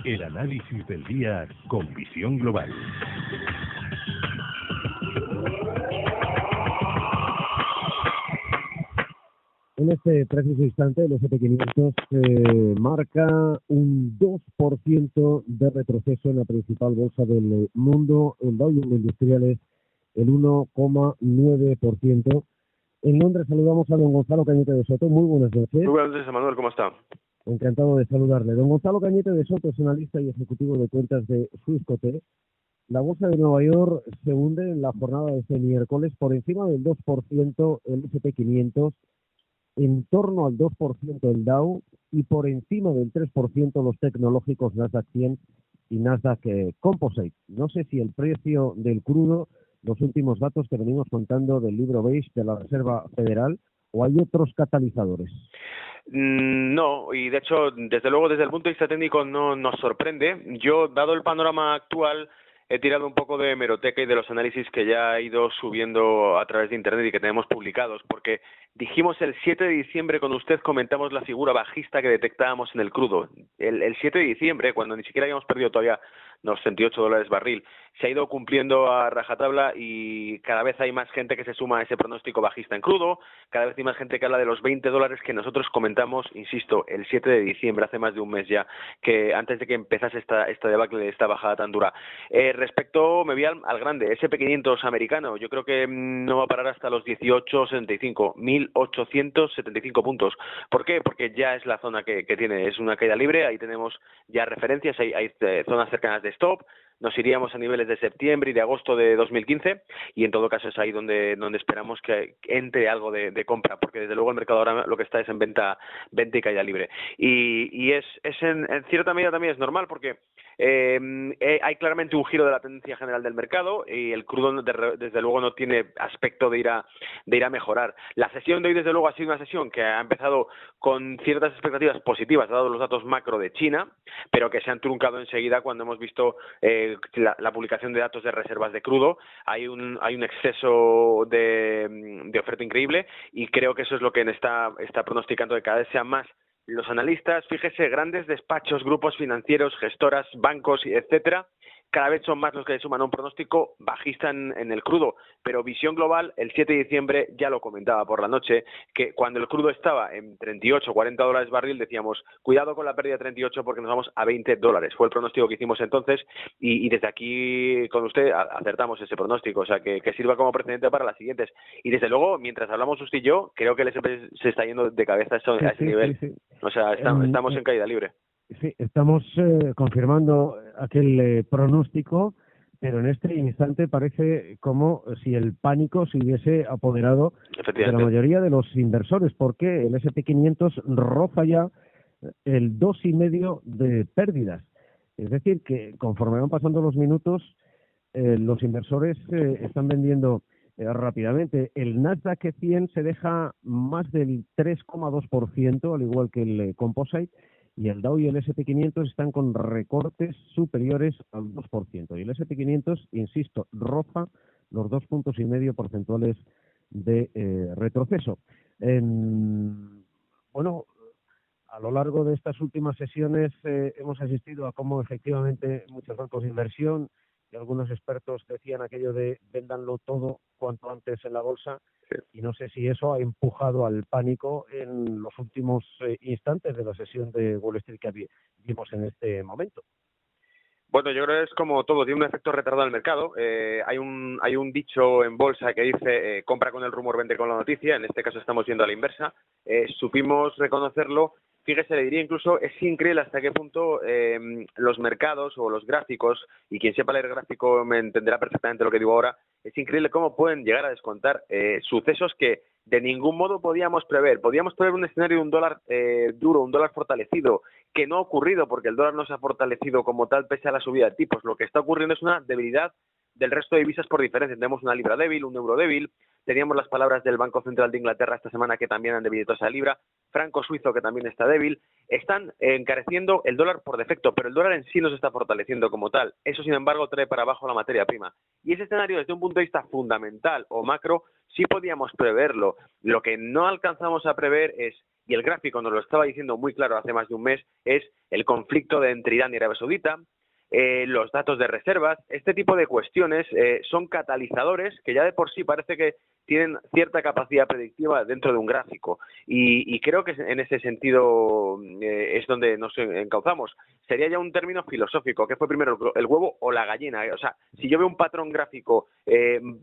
El análisis del día con visión global. En este preciso instante, el S&P 500 marca un 2% de retroceso en la principal bolsa del mundo. El Dow Jones Industriales, el 1,9%. En Londres saludamos a don Gonzalo Cañete de Soto. Muy buenas noches. Muy buenas noches, Manuel. ¿Cómo está? Encantado de saludarle. Don Gonzalo Cañete de Soto es analista y ejecutivo de cuentas de Swissquote. La bolsa de Nueva York se hunde en la jornada de este miércoles por encima del 2% el S&P 500, en torno al 2% el Dow y por encima del 3% los tecnológicos Nasdaq 100 y Nasdaq Composite. No sé si el precio del crudo, los últimos datos que venimos contando del libro beige de la Reserva Federal, o hay otros catalizadores. No, y de hecho, desde luego, desde el punto de vista técnico no nos sorprende. Yo, dado el panorama actual, he tirado un poco de hemeroteca y de los análisis que ya he ido subiendo a través de Internet y que tenemos publicados, porque dijimos el 7 de diciembre, con usted comentamos la figura bajista que detectábamos en el crudo. El 7 de diciembre, cuando ni siquiera habíamos perdido todavía los $68 barril, se ha ido cumpliendo a rajatabla y cada vez hay más gente que se suma a ese pronóstico bajista en crudo, cada vez hay más gente que habla de los $20 que nosotros comentamos, insisto, el 7 de diciembre, hace más de un mes ya, que antes de que empezase esta debacle, esta bajada tan dura. Respecto, me voy al grande, S&P 500 americano, yo creo que no va a parar hasta los 1875, 1875 puntos. ¿Por qué? Porque ya es la zona que tiene, es una caída libre, ahí tenemos ya referencias, hay zonas cercanas de stop, nos iríamos a niveles de septiembre y de agosto de 2015 y en todo caso es ahí donde esperamos que entre algo de compra, porque desde luego el mercado ahora lo que está es en venta y caída libre. Y es en cierta medida también es normal porque hay claramente un giro de la tendencia general del mercado y el crudo desde luego no tiene aspecto de ir a mejorar. La sesión de hoy desde luego ha sido una sesión que ha empezado con ciertas expectativas positivas dado los datos macro de China, pero que se han truncado enseguida cuando hemos visto la publicación de datos de reservas de crudo. Hay un exceso de oferta increíble y creo que eso es lo que está pronosticando que cada vez sean más los analistas, fíjese, grandes despachos, grupos financieros, gestoras, bancos, etcétera, cada vez son más los que suman a un pronóstico bajista en el crudo, pero visión global, el 7 de diciembre ya lo comentaba por la noche, que cuando el crudo estaba en 38, $40 barril, decíamos, cuidado con la pérdida de 38 porque nos vamos a $20. Fue el pronóstico que hicimos entonces y desde aquí con usted acertamos ese pronóstico, o sea, que sirva como precedente para las siguientes. Y desde luego, mientras hablamos usted y yo, creo que el S&P se está yendo de cabeza a ese nivel. Sí. O sea, estamos en caída libre. Sí, estamos confirmando aquel pronóstico, pero en este instante parece como si el pánico se hubiese apoderado de la mayoría de los inversores, porque el S&P 500 roza ya el 2,5 de pérdidas. Es decir, que conforme van pasando los minutos, los inversores están vendiendo rápidamente. El Nasdaq 100 se deja más del 3,2%, al igual que el Composite, y el Dow y el S&P 500 están con recortes superiores al 2%. Y el S&P 500, insisto, roza los 2,5 puntos porcentuales de retroceso. Bueno, a lo largo de estas últimas sesiones hemos asistido a cómo efectivamente muchos bancos de inversión y algunos expertos decían aquello de véndanlo todo cuanto antes en la bolsa. Y no sé si eso ha empujado al pánico en los últimos instantes de la sesión de Wall Street que vimos en este momento. Bueno, yo creo que es como todo, tiene un efecto retardado en el mercado. Hay un dicho en bolsa que dice compra con el rumor, vende con la noticia. En este caso estamos viendo a la inversa. Supimos reconocerlo. Fíjese, le diría incluso, es increíble hasta qué punto los mercados o los gráficos, y quien sepa leer gráfico me entenderá perfectamente lo que digo ahora, es increíble cómo pueden llegar a descontar sucesos que de ningún modo podíamos prever. Podíamos prever un escenario de un dólar duro, un dólar fortalecido, que no ha ocurrido porque el dólar no se ha fortalecido como tal pese a la subida de tipos. Lo que está ocurriendo es una debilidad del resto de divisas por diferencia. Tenemos una libra débil, un euro débil, teníamos las palabras del Banco Central de Inglaterra esta semana que también han debilitado esa libra, franco suizo que también está débil, están encareciendo el dólar por defecto, pero el dólar en sí no se está fortaleciendo como tal. Eso, sin embargo, trae para abajo la materia prima. Y ese escenario, desde un punto de vista fundamental o macro, sí podíamos preverlo. Lo que no alcanzamos a prever es y el gráfico nos lo estaba diciendo muy claro hace más de un mes, es el conflicto entre Irán y Arabia Saudita, los datos de reservas. Este tipo de cuestiones son catalizadores que ya de por sí parece que tienen cierta capacidad predictiva dentro de un gráfico, y creo que en ese sentido es donde nos encauzamos. Sería ya un término filosófico: ¿qué fue primero, el huevo o la gallina? O sea, si yo veo un patrón gráfico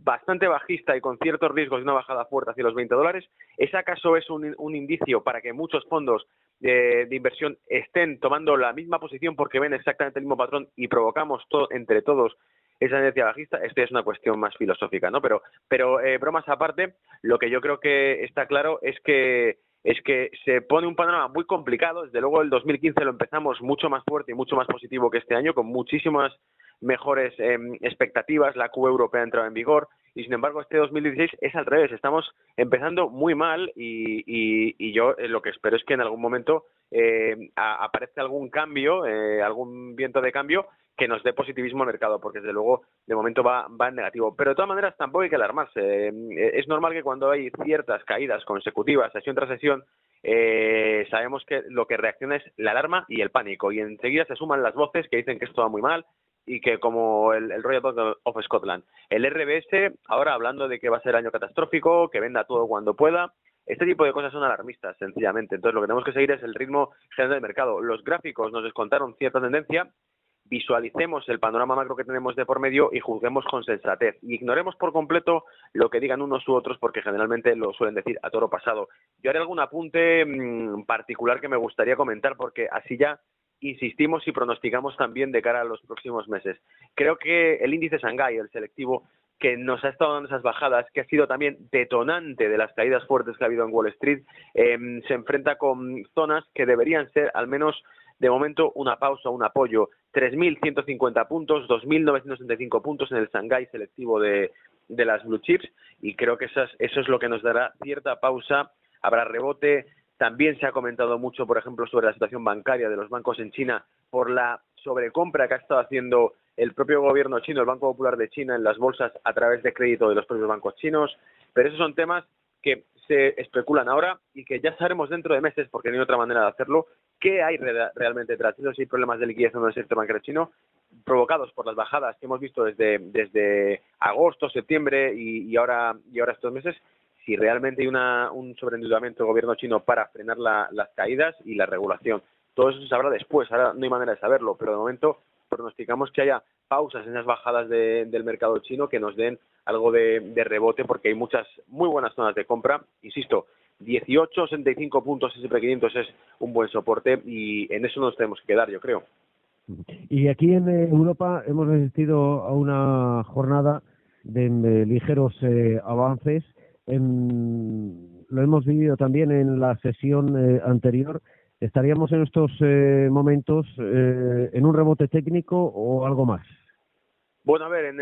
bastante bajista y con ciertos riesgos de una bajada fuerte hacia los $20, ¿es acaso es un indicio para que muchos fondos de inversión estén tomando la misma posición porque ven exactamente el mismo patrón y provocamos entre todos esa tendencia bajista? Esto es una cuestión más filosófica, ¿no? Pero bromas aparte, lo que yo creo que está claro es que se pone un panorama muy complicado. Desde luego el 2015 lo empezamos mucho más fuerte y mucho más positivo que este año, con muchísimas mejores expectativas. La QE europea entraba en vigor, y sin embargo este 2016 es al revés. Estamos empezando muy mal, y yo lo que espero es que en algún momento aparezca algún cambio, algún viento de cambio que nos dé positivismo al mercado, porque desde luego de momento va en negativo. Pero de todas maneras tampoco hay que alarmarse. Es normal que cuando hay ciertas caídas consecutivas, sesión tras sesión, sabemos que lo que reacciona es la alarma y el pánico, y enseguida se suman las voces que dicen que esto va muy mal, y que como el Royal Bank of Scotland, el RBS, ahora hablando de que va a ser año catastrófico, que venda todo cuando pueda. Este tipo de cosas son alarmistas, sencillamente. Entonces lo que tenemos que seguir es el ritmo general del mercado. Los gráficos nos descontaron cierta tendencia. Visualicemos el panorama macro que tenemos de por medio y juzguemos con sensatez. Y ignoremos por completo lo que digan unos u otros, porque generalmente lo suelen decir a toro pasado. Yo haré algún apunte particular que me gustaría comentar, porque así ya insistimos y pronosticamos también de cara a los próximos meses. Creo que el índice Shanghái, el selectivo, que nos ha estado dando esas bajadas, que ha sido también detonante de las caídas fuertes que ha habido en Wall Street, se enfrenta con zonas que deberían ser, al menos de momento, una pausa, un apoyo. 3.150 puntos, 2.965 puntos en el Shanghái selectivo de las blue chips, y creo que eso es lo que nos dará cierta pausa. Habrá rebote. También se ha comentado mucho, por ejemplo, sobre la situación bancaria de los bancos en China por la sobrecompra que ha estado haciendo el propio gobierno chino, el Banco Popular de China, en las bolsas a través de crédito de los propios bancos chinos. Pero esos son temas que se especulan ahora y que ya sabremos dentro de meses, porque no hay otra manera de hacerlo, qué hay realmente detrás. Si hay problemas de liquidez en el sector bancario chino provocados por las bajadas que hemos visto desde agosto, septiembre y ahora estos meses, si realmente hay un sobreendeudamiento del gobierno chino para frenar las caídas y la regulación. Todo eso se sabrá después, ahora no hay manera de saberlo, pero de momento pronosticamos que haya pausas en esas bajadas del mercado chino que nos den algo de rebote, porque hay muchas muy buenas zonas de compra. Insisto, 18,65 puntos SP500 es un buen soporte, y en eso nos tenemos que quedar, yo creo. Y aquí en Europa hemos asistido a una jornada de ligeros avances. Lo hemos vivido también en la sesión anterior. ¿Estaríamos en estos momentos en un rebote técnico o algo más? Bueno, a ver,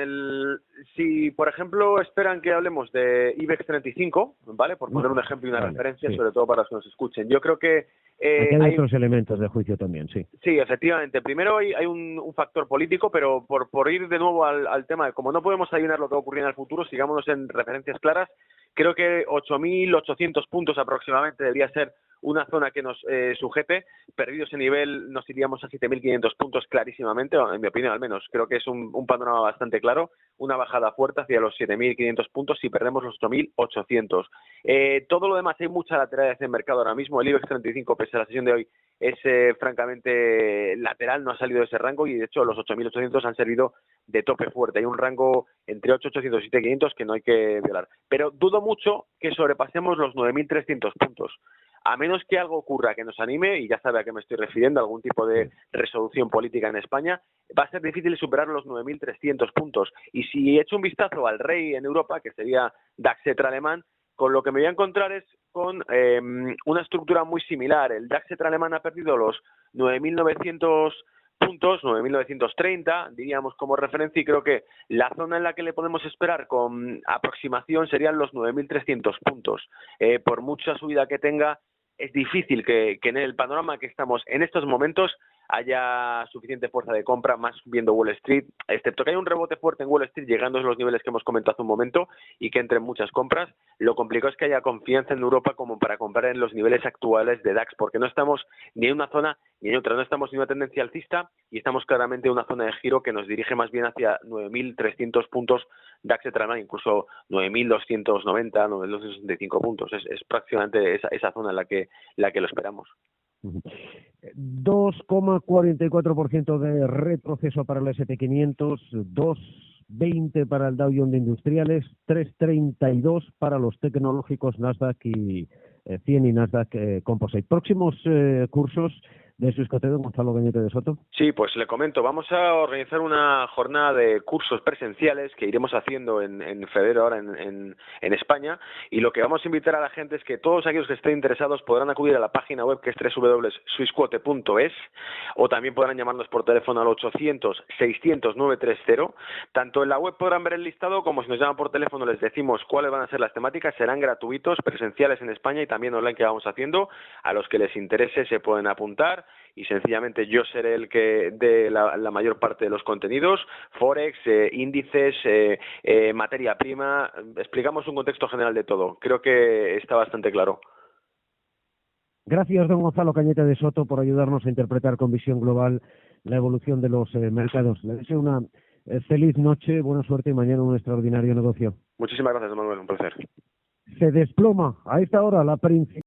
si por ejemplo esperan que hablemos de IBEX 35, ¿vale? Por poner un ejemplo y una referencia, sí, sobre todo para los que nos escuchen. Yo creo que aquí hay otros elementos de juicio también, sí. Sí, efectivamente. Primero hay un factor político, pero por ir de nuevo al tema de como no podemos adivinar lo que va a ocurrir en el futuro, sigámonos en referencias claras. Creo que 8.800 puntos aproximadamente debería ser una zona que nos sujete. Perdido ese nivel, nos iríamos a 7.500 puntos clarísimamente, en mi opinión al menos. Creo que es un panorama bastante claro. Una bajada fuerte hacia los 7.500 puntos si perdemos los 8.800. Todo lo demás, hay mucha lateralidad en el mercado ahora mismo. El IBEX 35, pese a la sesión de hoy, es francamente lateral, no ha salido de ese rango, y de hecho los 8.800 han servido de tope fuerte. Hay un rango entre 8.800 y 7.500 que no hay que violar. Pero dudo mucho que sobrepasemos los 9.300 puntos. A menos que algo ocurra que nos anime, y ya sabe a qué me estoy refiriendo, algún tipo de resolución política en España, va a ser difícil superar los 9.300 puntos. Y si echo un vistazo al rey en Europa, que sería DAX alemán, con lo que me voy a encontrar es con una estructura muy similar. El DAX alemán ha perdido los 9.900 puntos, 9.930, diríamos como referencia, y creo que la zona en la que le podemos esperar con aproximación serían los 9.300 puntos. Por mucha subida que tenga, es difícil que en el panorama que estamos en estos momentos haya suficiente fuerza de compra, más viendo Wall Street, excepto que haya un rebote fuerte en Wall Street llegando a los niveles que hemos comentado hace un momento y que entren muchas compras. Lo complicado es que haya confianza en Europa como para comprar en los niveles actuales de DAX, porque no estamos ni en una zona ni en otra, no estamos en una tendencia alcista y estamos claramente en una zona de giro que nos dirige más bien hacia 9.300 puntos DAX Etrana, incluso 9.290, 9.265 puntos. Es prácticamente esa zona en la que lo esperamos. 2,44% de retroceso para el S&P 500, 2,20 para el Dow Jones de Industriales, 3,32 para los tecnológicos Nasdaq y 100 y Nasdaq Composite. Próximos cursos de su escoteo, Gonzalo Cañete de Soto. Sí, pues le comento, vamos a organizar una jornada de cursos presenciales que iremos haciendo en febrero ahora en España, y lo que vamos a invitar a la gente es que todos aquellos que estén interesados podrán acudir a la página web, que es www.swissquote.es, o también podrán llamarnos por teléfono al 800-600-930. Tanto en la web podrán ver el listado, como si nos llaman por teléfono les decimos cuáles van a ser las temáticas. Serán gratuitos, presenciales en España y también online que vamos haciendo. A los que les interese se pueden apuntar y sencillamente yo seré el que dé la mayor parte de los contenidos, Forex, índices, materia prima. Explicamos un contexto general de todo. Creo que está bastante claro. Gracias, don Gonzalo Cañete de Soto, por ayudarnos a interpretar con visión global la evolución de los mercados. Le deseo una feliz noche, buena suerte y mañana un extraordinario negocio. Muchísimas gracias, Manuel, un placer. Se desploma a esta hora la principal